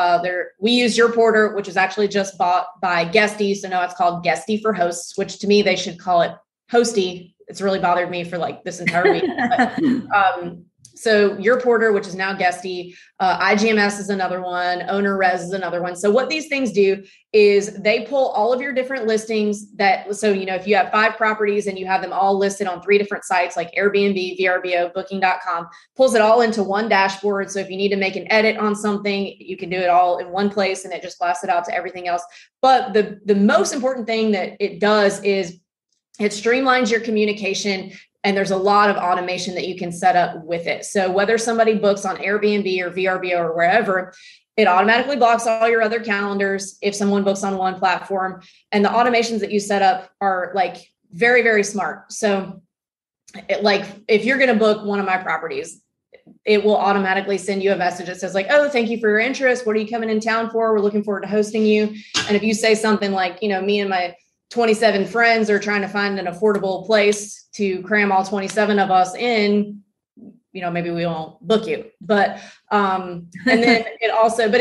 we use YourPorter, which is actually just bought by Guesty. So now it's called Guesty for hosts, which to me, they should call it Hosty. It's really bothered me for like this entire week. But, so YourPorter, which is now Guesty, IGMS is another one, OwnerRez is another one. So what these things do is they pull all of your different listings so, if you have 5 properties and you have them all listed on 3 different sites like Airbnb, VRBO, booking.com, pulls it all into one dashboard. So if you need to make an edit on something, you can do it all in one place and it just blasts it out to everything else. But the most important thing that it does is it streamlines your communication. And there's a lot of automation that you can set up with it. So whether somebody books on Airbnb or VRBO or wherever, it automatically blocks all your other calendars if someone books on one platform. And the automations that you set up are like very, very smart. So if you're going to book one of my properties, it will automatically send you a message that says like, oh, thank you for your interest. What are you coming in town for? We're looking forward to hosting you. And if you say something like, me and my 27 friends are trying to find an affordable place to cram all 27 of us in, maybe we won't book you. But, and then it also, but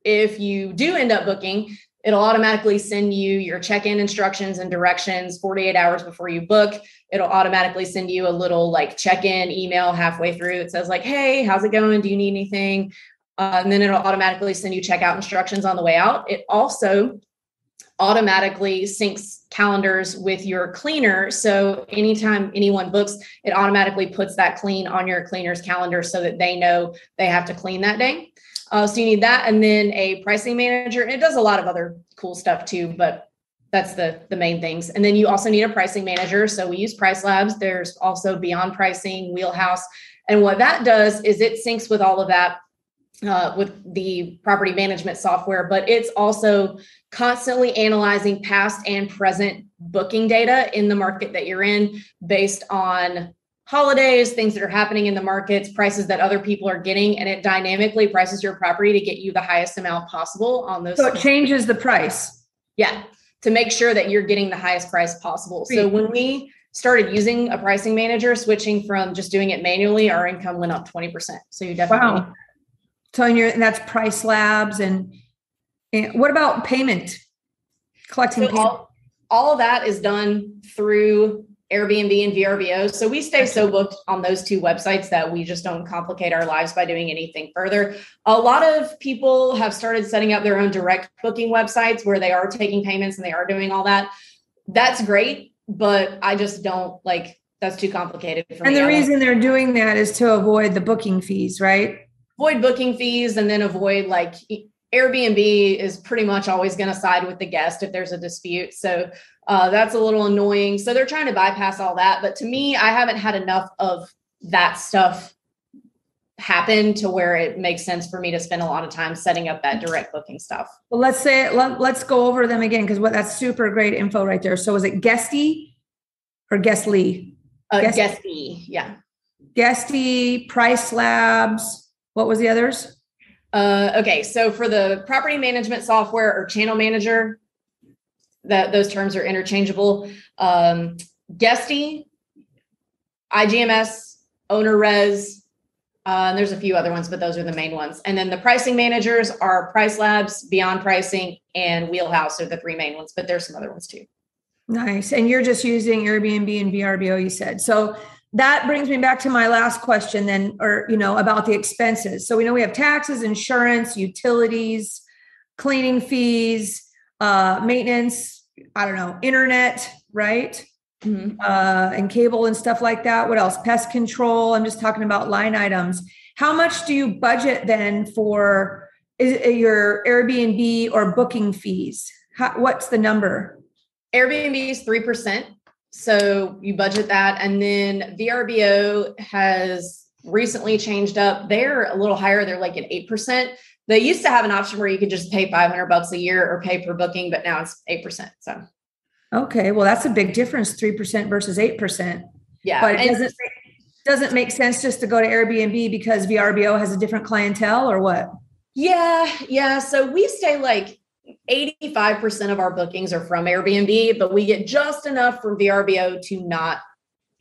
if you do end up booking, it'll automatically send you your check-in instructions and directions 48 hours before you book. It'll automatically send you a little like check-in email halfway through that says like, hey, how's it going? Do you need anything? And then it'll automatically send you checkout instructions on the way out. It also automatically syncs calendars with your cleaner. So anytime anyone books, it automatically puts that clean on your cleaner's calendar so that they know they have to clean that day. So you need that. And then a pricing manager. And it does a lot of other cool stuff too, but that's the main things. And then you also need a pricing manager. So we use Price Labs. There's also Beyond Pricing, Wheelhouse. And what that does is it syncs with all of that with the property management software, but it's also constantly analyzing past and present booking data in the market that you're in based on holidays, things that are happening in the markets, prices that other people are getting, and it dynamically prices your property to get you the highest amount possible on those.
So it changes the price.
Yeah, to make sure that you're getting the highest price possible. So when we started using a pricing manager, switching from just doing it manually, our income went up 20%. So you definitely.
Wow. So and that's Price Labs. And what about payment? Collecting payment?
All of that is done through Airbnb and VRBO. So we stay so booked on those 2 websites that we just don't complicate our lives by doing anything further. A lot of people have started setting up their own direct booking websites where they are taking payments and they are doing all that. That's great, but I just don't that's too complicated for me.
And the reason they're doing that is to avoid the booking fees, right?
Avoid booking fees and then avoid Airbnb is pretty much always going to side with the guest if there's a dispute. So that's a little annoying. So they're trying to bypass all that. But to me, I haven't had enough of that stuff happen to where it makes sense for me to spend a lot of time setting up that direct booking stuff.
Well, let's go over them again, because that's super great info right there. So is it Guesty or Guestly?
Guesty, yeah.
Guesty, Price Labs. What was the others?
Okay. So for the property management software or channel manager, those terms are interchangeable. Guesty, IGMS, OwnerRez, and there's a few other ones, but those are the main ones. And then the pricing managers are Price Labs, Beyond Pricing, and Wheelhouse are the 3 main ones, but there's some other ones too.
Nice. And you're just using Airbnb and VRBO, you said. So that brings me back to my last question then, about the expenses. So we know we have taxes, insurance, utilities, cleaning fees, maintenance, internet, right? Mm-hmm. And cable and stuff like that. What else? Pest control. I'm just talking about line items. How much do you budget then for your Airbnb or booking fees? What's the number?
Airbnb is 3%. So you budget that. And then VRBO has recently changed up. They're a little higher. They're like at 8%. They used to have an option where you could just pay $500 a year or pay per booking, but now it's 8%. So,
okay. Well, that's a big difference, 3% versus 8%.
Yeah.
But it doesn't make sense just to go to Airbnb because VRBO has a different clientele or what?
Yeah. So we stay like 85% of our bookings are from Airbnb, but we get just enough from VRBO to not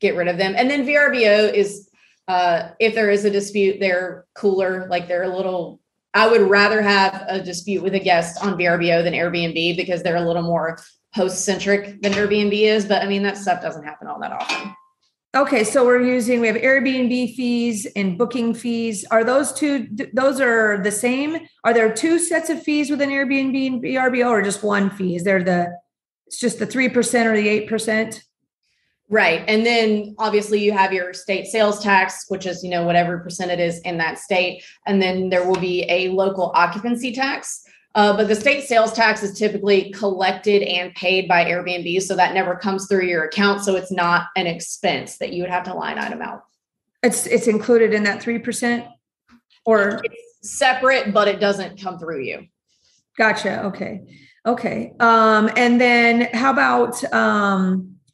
get rid of them. And then VRBO is, if there is a dispute, they're cooler. Like they're a little, I would rather have a dispute with a guest on VRBO than Airbnb because they're a little more host centric than Airbnb is. But I mean, that stuff doesn't happen all that often.
Okay. So we have Airbnb fees and booking fees. Are those are the same? Are there two sets of fees within Airbnb and VRBO or just one fee? It's just the 3% or the 8%?
Right. And then obviously you have your state sales tax, which is, whatever percent it is in that state. And then there will be a local occupancy tax. But the state sales tax is typically collected and paid by Airbnb. So that never comes through your account. So it's not an expense that you would have to line item out.
It's included in that 3% or
it's separate, but it doesn't come through you.
Gotcha. Okay. And then how about,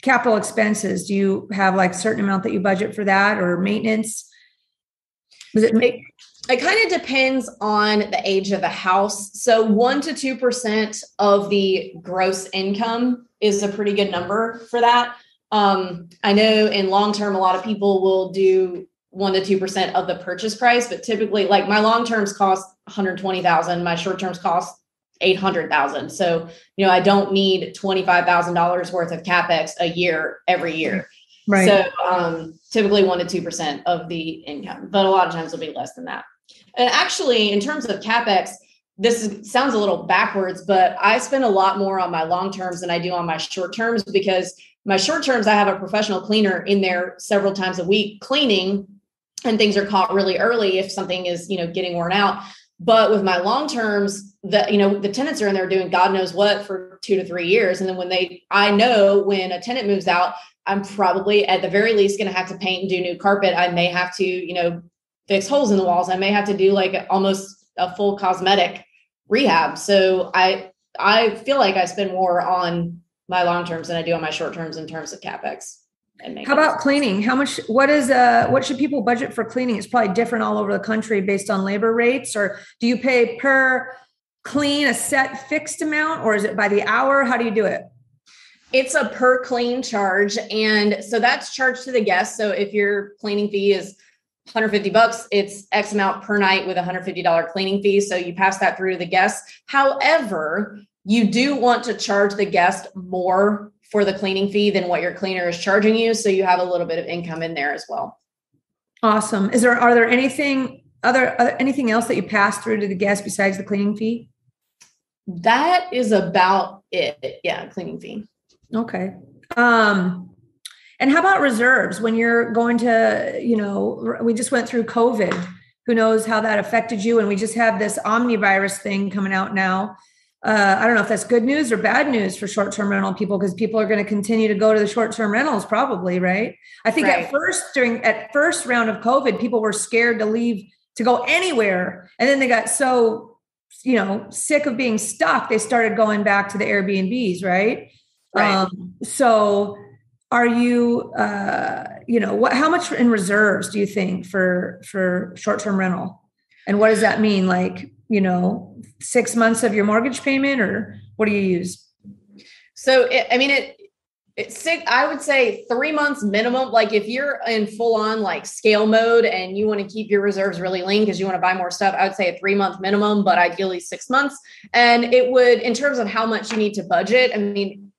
capital expenses? Do you have like a certain amount that you budget for that or maintenance?
It kind of depends on the age of the house. So 1 to 2% of the gross income is a pretty good number for that. I know in long term, a lot of people will do 1 to 2% of the purchase price, but typically like my long terms cost $120,000, my short terms cost $800,000. So, I don't need $25,000 worth of CapEx a year, every year.
Right.
So, typically 1 to 2% of the income, but a lot of times it'll be less than that. And actually, in terms of CapEx, sounds a little backwards, but I spend a lot more on my long terms than I do on my short terms because my short terms, I have a professional cleaner in there several times a week cleaning and things are caught really early if something is, getting worn out. But with my long terms, the tenants are in there doing God knows what for 2 to 3 years. And then I know when a tenant moves out, I'm probably at the very least going to have to paint and do new carpet. I may have to, fix holes in the walls. I may have to do like almost a full cosmetic rehab. So I feel like I spend more on my long terms than I do on my short terms in terms of CapEx.
How about cleaning? What should people budget for cleaning? It's probably different all over the country based on labor rates, or do you pay per clean a set fixed amount, or is it by the hour? How do you do it?
It's a per clean charge. And so that's charged to the guest. So if your cleaning fee is $150, it's X amount per night with $150 cleaning fee. So you pass that through to the guest. However, you do want to charge the guest more for the cleaning fee than what your cleaner is charging you. So you have a little bit of income in there as well.
Awesome. Are there anything else that you pass through to the guest besides the cleaning fee?
That is about it. Yeah. Cleaning fee.
Okay. And how about reserves when you're going to, we just went through COVID, who knows how that affected you. And we just have this omnivirus thing coming out now. I don't know if that's good news or bad news for short-term rental people, because people are going to continue to go to the short-term rentals probably, right? I think
right.
at first round of COVID, people were scared to leave, to go anywhere. And then they got so, sick of being stuck, they started going back to the Airbnbs, right?
Right.
So are you, how much in reserves do you think for short-term rental? And what does that mean? Like, 6 months of your mortgage payment, or what do you use?
So, I would say 3 months minimum. Like if you're in full on like scale mode and you want to keep your reserves really lean because you want to buy more stuff, I would say a 3 month minimum, but ideally 6 months. And it would, in terms of how much you need to budget,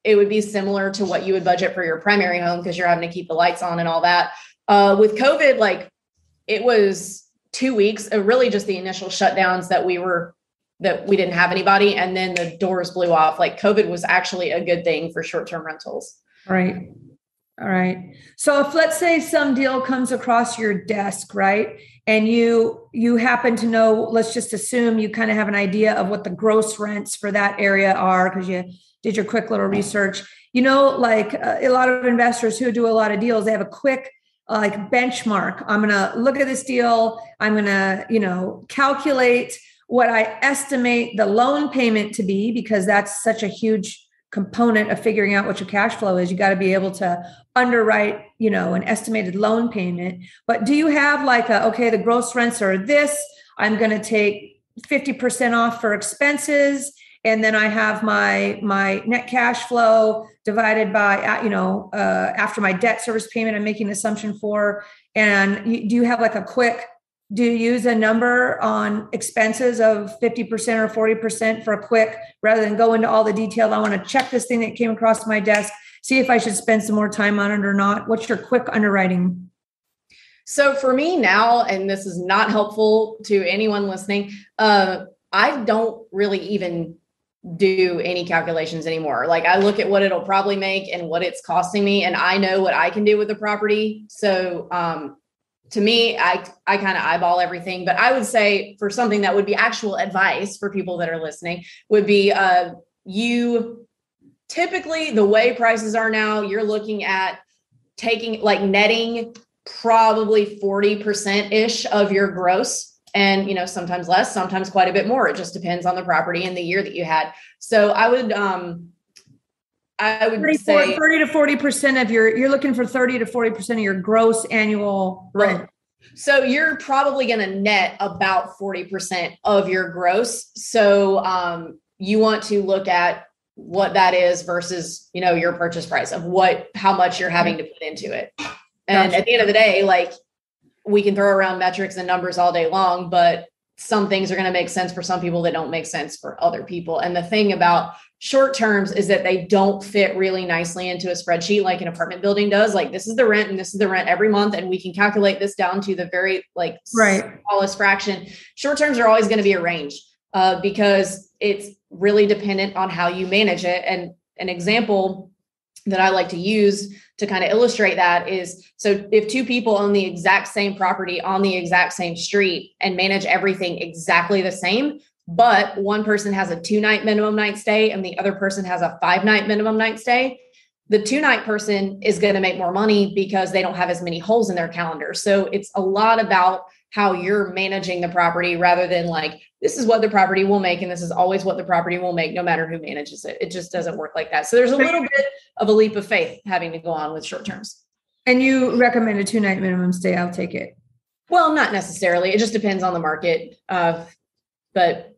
it would be similar to what you would budget for your primary home because you're having to keep the lights on and all that. With COVID, like it was 2 weeks, really just the initial shutdowns that we didn't have anybody. And then the doors blew off. Like COVID was actually a good thing for short-term rentals.
Right. All right. So if let's say some deal comes across your desk, right? And you happen to know, let's just assume you kind of have an idea of what the gross rents for that area are because you did your quick little research. Like a lot of investors who do a lot of deals, they have a quick like benchmark. I'm going to look at this deal. I'm going to, calculate what I estimate the loan payment to be, because that's such a huge component of figuring out what your cash flow is. You got to be able to underwrite, an estimated loan payment. But do you have like the gross rents are this, I'm going to take 50% off for expenses. And then I have my net cash flow divided by, after my debt service payment, I'm making an assumption for, and do you have like do you use a number on expenses of 50% or 40% for a quick, rather than go into all the detail? I want to check this thing that came across my desk, see if I should spend some more time on it or not. What's your quick underwriting?
So for me now, and this is not helpful to anyone listening, I don't really even do any calculations anymore. Like I look at what it'll probably make and what it's costing me, and I know what I can do with the property. So, to me, I kind of eyeball everything, but I would say for something that would be actual advice for people that are listening would be, you typically, the way prices are now, you're looking at netting probably 40% ish of your gross, and, sometimes less, sometimes quite a bit more. It just depends on the property and the year that you had. So I would say
30 to 40% of you're looking for 30 to 40% of your gross annual rent.
So you're probably going to net about 40% of your gross. So you want to look at what that is versus, your purchase price of how much you're having to put into it. And At the end of the day, like we can throw around metrics and numbers all day long, but some things are going to make sense for some people that don't make sense for other people. And the thing about short terms is that they don't fit really nicely into a spreadsheet like an apartment building does. Like this is the rent and this is the rent every month. And we can calculate this down to the very smallest fraction. Short terms are always going to be a range because it's really dependent on how you manage it. And an example that I like to use to kind of illustrate that is, so if two people own the exact same property on the exact same street and manage everything exactly the same, but one person has a 2-night minimum night stay and the other person has a 5-night minimum night stay, the 2-night person is going to make more money because they don't have as many holes in their calendar. So it's a lot about how you're managing the property rather than like, this is what the property will make. And this is always what the property will make, no matter who manages it. It just doesn't work like that. So there's a little bit of a leap of faith having to go on with short terms.
And you recommend a 2-night minimum stay? I'll take it.
Well, not necessarily. It just depends on the market. But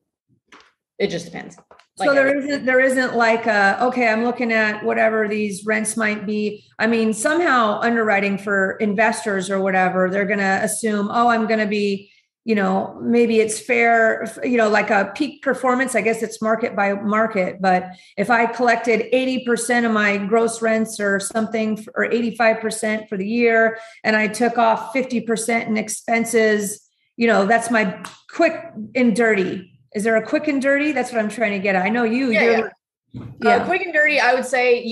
it just depends.
So there isn't like I'm looking at whatever these rents might be. I mean, somehow underwriting for investors or whatever, they're going to assume, I'm going to be, maybe it's fair, like a peak performance. I guess it's market by market. But if I collected 80% of my gross rents or something, or 85% for the year, and I took off 50% in expenses, that's my quick and dirty. Is there a quick and dirty? That's what I'm trying to get at. I know you.
Quick and dirty, I would say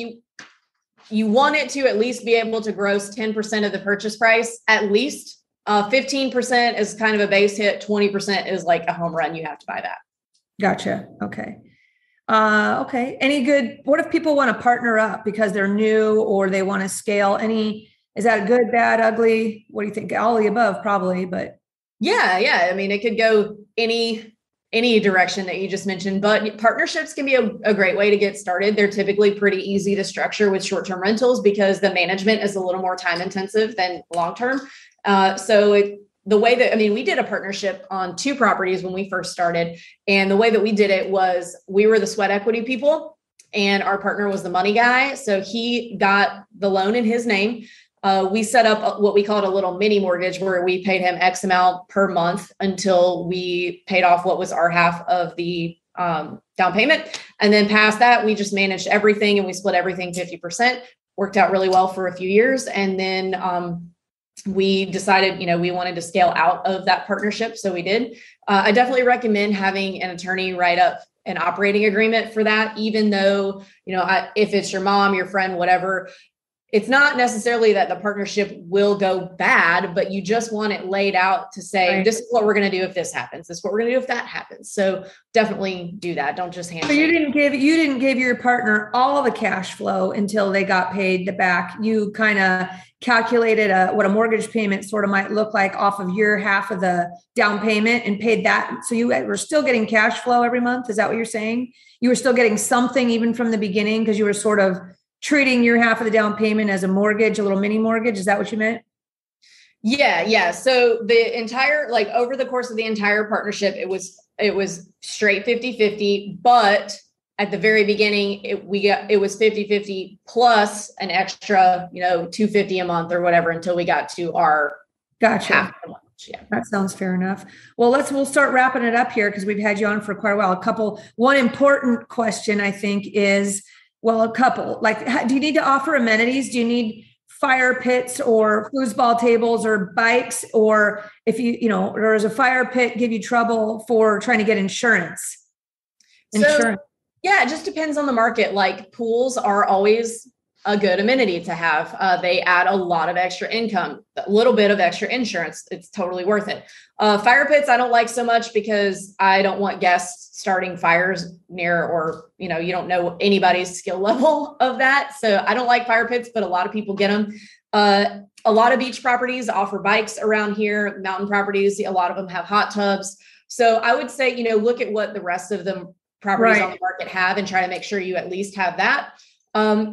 you want it to at least be able to gross 10% of the purchase price, at least. 15% is kind of a base hit. 20% is like a home run. You have to buy that.
Gotcha. Okay. Any good, what if people want to partner up because they're new or they want to scale? Is that a good, bad, ugly? What do you think? All the above probably, but.
Yeah. I mean, it could go any direction that you just mentioned, but partnerships can be a great way to get started. They're typically pretty easy to structure with short-term rentals because the management is a little more time intensive than long-term. We did a partnership on 2 properties when we first started. And the way that we did it was we were the sweat equity people and our partner was the money guy. So he got the loan in his name. We set up what we called a little mini mortgage where we paid him X amount per month until we paid off what was our half of the down payment. And then past that, we just managed everything and we split everything 50%. Worked out really well for a few years. And then we decided, we wanted to scale out of that partnership. So we did. I definitely recommend having an attorney write up an operating agreement for that, even though, if it's your mom, your friend, whatever, it's not necessarily that the partnership will go bad, but you just want it laid out to say, right, this is what we're going to do if this happens. This is what we're going to do if that happens. So definitely do that. Don't just handshake.
So you didn't give your partner all the cash flow until they got paid the back. You kind of calculated what a mortgage payment sort of might look like off of your half of the down payment and paid that. So you were still getting cash flow every month. Is that what you're saying? You were still getting something even from the beginning because you were sort of treating your half of the down payment as a mortgage, a little mini mortgage. Is that what you meant?
Yeah. So the entire, like over the course of the entire partnership, it was straight 50-50, but at the very beginning, it was 50-50 plus an extra, $250 a month or whatever until we got to our
gotcha.
Half a month. Yeah.
That sounds fair enough. Well, we'll start wrapping it up here because we've had you on for quite a while. One important question I think is, well, do you need to offer amenities? Do you need fire pits or foosball tables or bikes? Or if or does a fire pit give you trouble for trying to get insurance?
Yeah, it just depends on the market. Like pools are always a good amenity to have. They add a lot of extra income, a little bit of extra insurance. It's totally worth it. Fire pits, I don't like so much because I don't want guests starting fires near, or, you don't know anybody's skill level of that. So I don't like fire pits, but a lot of people get them. A lot of beach properties offer bikes around here, mountain properties. A lot of them have hot tubs. So I would say, look at what the rest of the properties on the market have and try to make sure you at least have that.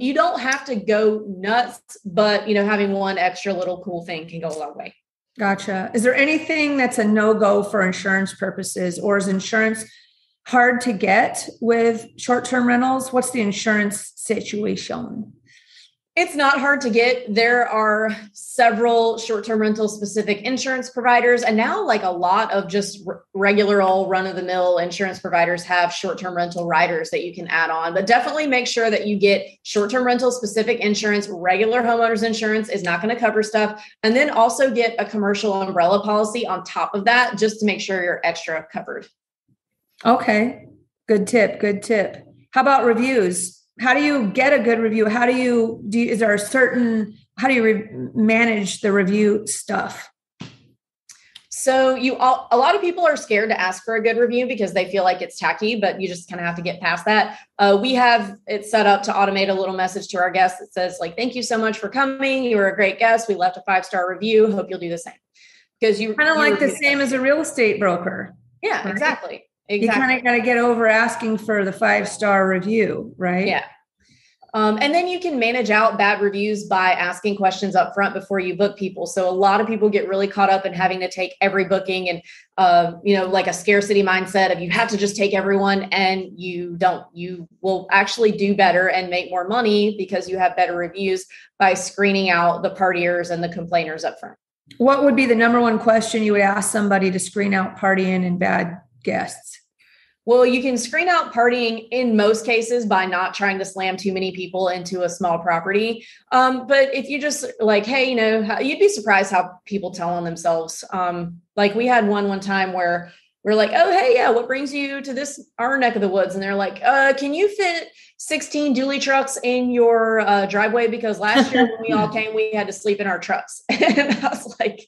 You don't have to go nuts, but having one extra little cool thing can go a long way.
Gotcha. Is there anything that's a no-go for insurance purposes, or is insurance hard to get with short-term rentals? What's the insurance situation?
It's not hard to get. There are several short-term rental specific insurance providers. And now like a lot of just regular old run-of-the-mill insurance providers have short-term rental riders that you can add on. But definitely make sure that you get short-term rental specific insurance. Regular homeowners insurance is not going to cover stuff. And then also get a commercial umbrella policy on top of that, just to make sure you're extra covered.
Okay. Good tip. How about reviews? How do you get a good review? How do you manage the review stuff?
So a lot of people are scared to ask for a good review because they feel like it's tacky, but you just kind of have to get past that. We have it set up to automate a little message to our guests that says like, thank you so much for coming. You were a great guest. We left a 5-star review. Hope you'll do the same. Because you
kind of like the same as a real estate broker.
Yeah, right? Exactly.
You kind of got to get over asking for the 5-star review, right?
Yeah. And then you can manage out bad reviews by asking questions up front before you book people. So a lot of people get really caught up in having to take every booking and, like a scarcity mindset of you have to just take everyone, and you don't. You will actually do better and make more money because you have better reviews by screening out the partiers and the complainers up front.
What would be the number one question you would ask somebody to screen out partying and bad guests?
Well, you can screen out partying in most cases by not trying to slam too many people into a small property. But if you just like, hey, you'd be surprised how people tell on themselves. Like we had one time where we're like, oh, hey, yeah, what brings you to our neck of the woods? And they're like, can you fit 16 dually trucks in your driveway? Because last year when we all came, we had to sleep in our trucks. And I was like,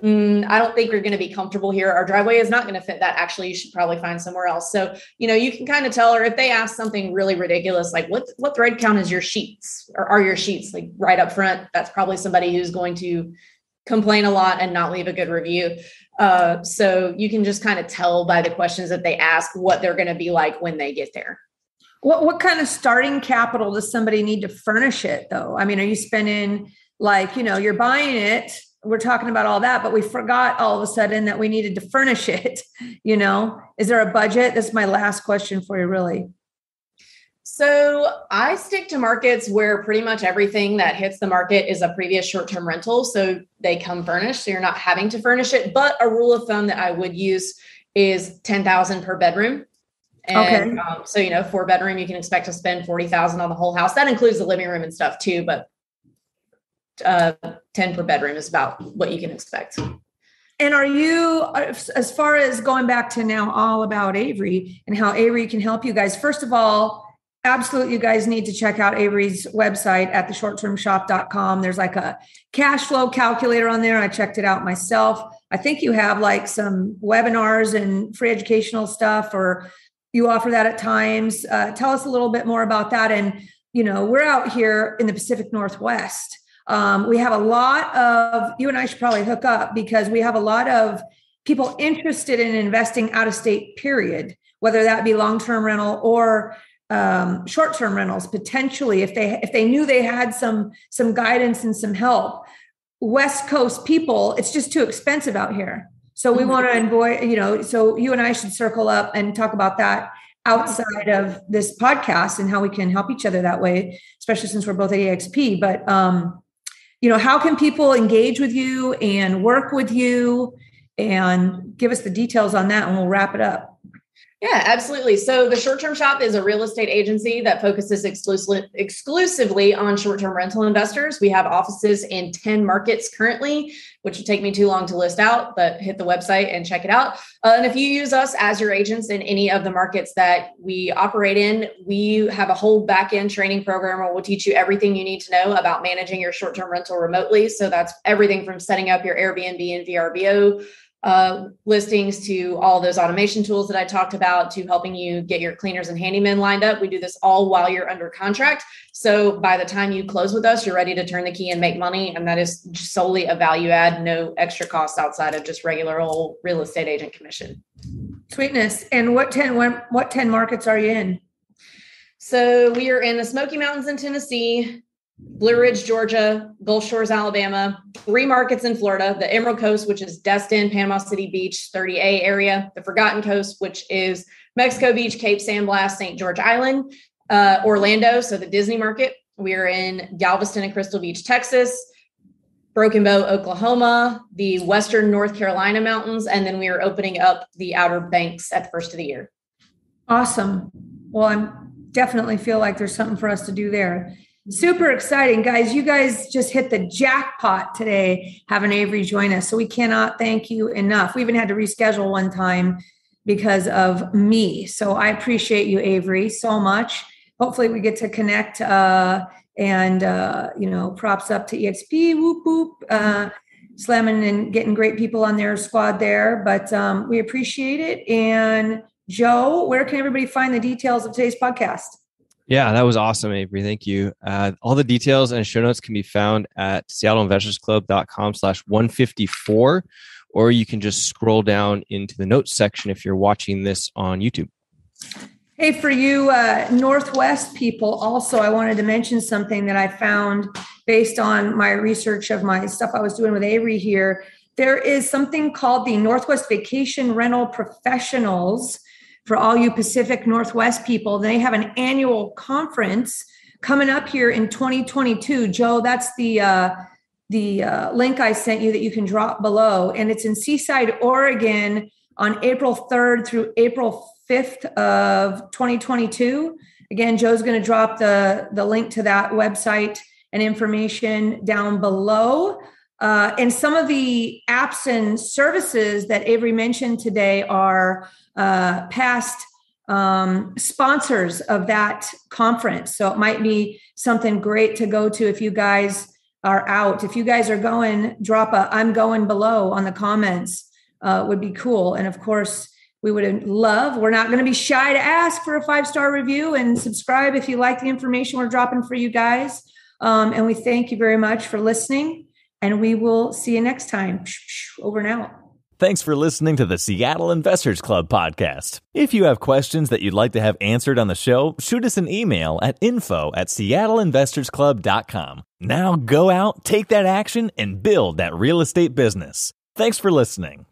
I don't think you're going to be comfortable here. Our driveway is not going to fit that. Actually, you should probably find somewhere else. So, you can kind of tell, or if they ask something really ridiculous, like what thread count is your sheets, or are your sheets, like right up front? That's probably somebody who's going to complain a lot and not leave a good review. So you can just kind of tell by the questions that they ask what they're going to be like when they get there.
What kind of starting capital does somebody need to furnish it though? I mean, are you spending you're buying it? We're talking about all that, but we forgot all of a sudden that we needed to furnish it. Is there a budget? This is my last question for you, really.
So I stick to markets where pretty much everything that hits the market is a previous short-term rental. So they come furnished. So you're not having to furnish it. But a rule of thumb that I would use is $10,000 per bedroom. And
okay.
So, 4-bedroom, you can expect to spend $40,000 on the whole house. That includes the living room and stuff too, but 10 per bedroom is about what you can expect.
And are you, as far as going back to now all about Avery and how Avery can help you guys, first of all, Absolutely. You guys need to check out Avery's website at theshorttermshop.com. There's like a cash flow calculator on there. I checked it out myself. I think you have like some webinars and free educational stuff, or you offer that at times. Tell us a little bit more about that. And, we're out here in the Pacific Northwest. We have a lot of, you and I should probably hook up, because we have a lot of people interested in investing out of state, period, whether that be long-term rental or short-term rentals, potentially, if they knew they had some guidance and some help. West Coast people, it's just too expensive out here. So we want to so you and I should circle up and talk about that outside of this podcast and how we can help each other that way, especially since we're both at EXP. But, how can people engage with you and work with you, and give us the details on that, and we'll wrap it up.
Yeah, absolutely. So the Short Term Shop is a real estate agency that focuses exclusively on short-term rental investors. We have offices in 10 markets currently, which would take me too long to list out, but hit the website and check it out. And if you use us as your agents in any of the markets that we operate in, we have a whole back-end training program where we'll teach you everything you need to know about managing your short-term rental remotely. So that's everything from setting up your Airbnb and VRBO listings to all those automation tools that I talked about, to helping you get your cleaners and handymen lined up. We do this all while you're under contract. So by the time you close with us, you're ready to turn the key and make money. And that is solely a value add, no extra costs outside of just regular old real estate agent commission.
Sweetness. And what 10 markets are you in?
So we are in the Smoky Mountains in Tennessee, Blue Ridge, Georgia, Gulf Shores, Alabama, 3 markets in Florida, the Emerald Coast, which is Destin, Panama City Beach, 30A area, the Forgotten Coast, which is Mexico Beach, Cape San Blas, St. George Island, Orlando, so the Disney market. We are in Galveston and Crystal Beach, Texas, Broken Bow, Oklahoma, the Western North Carolina mountains, and then we are opening up the Outer Banks at the first of the year.
Awesome. Well, I definitely feel like there's something for us to do there. Super exciting, guys. You guys just hit the jackpot today, having Avery join us. So we cannot thank you enough. We even had to reschedule one time because of me. So I appreciate you, Avery, so much. Hopefully we get to connect and props up to EXP, whoop, whoop, slamming and getting great people on their squad there. But we appreciate it. And Joe, where can everybody find the details of today's podcast?
Yeah, that was awesome, Avery. Thank you. All the details and show notes can be found at seattleinvestorsclub.com/154, or you can just scroll down into the notes section if you're watching this on YouTube.
Hey, for you Northwest people, also, I wanted to mention something that I found based on my research of my stuff I was doing with Avery here. There is something called the Northwest Vacation Rental Professionals. For all you Pacific Northwest people, they have an annual conference coming up here in 2022. Joe, that's the link I sent you that you can drop below. And it's in Seaside, Oregon on April 3rd through April 5th of 2022. Again, Joe's going to drop the link to that website and information down below. And some of the apps and services that Avery mentioned today are past sponsors of that conference. So it might be something great to go to if you guys are out. If you guys are going, drop a "I'm going" below on the comments. Would be cool. And of course, we would love, we're not going to be shy to ask for a 5-star review and subscribe if you like the information we're dropping for you guys. And we thank you very much for listening. And we will see you next time. Over and out.
Thanks for listening to the Seattle Investors Club podcast. If you have questions that you'd like to have answered on the show, shoot us an email at info@seattleinvestorsclub.com. Now go out, take that action, and build that real estate business. Thanks for listening.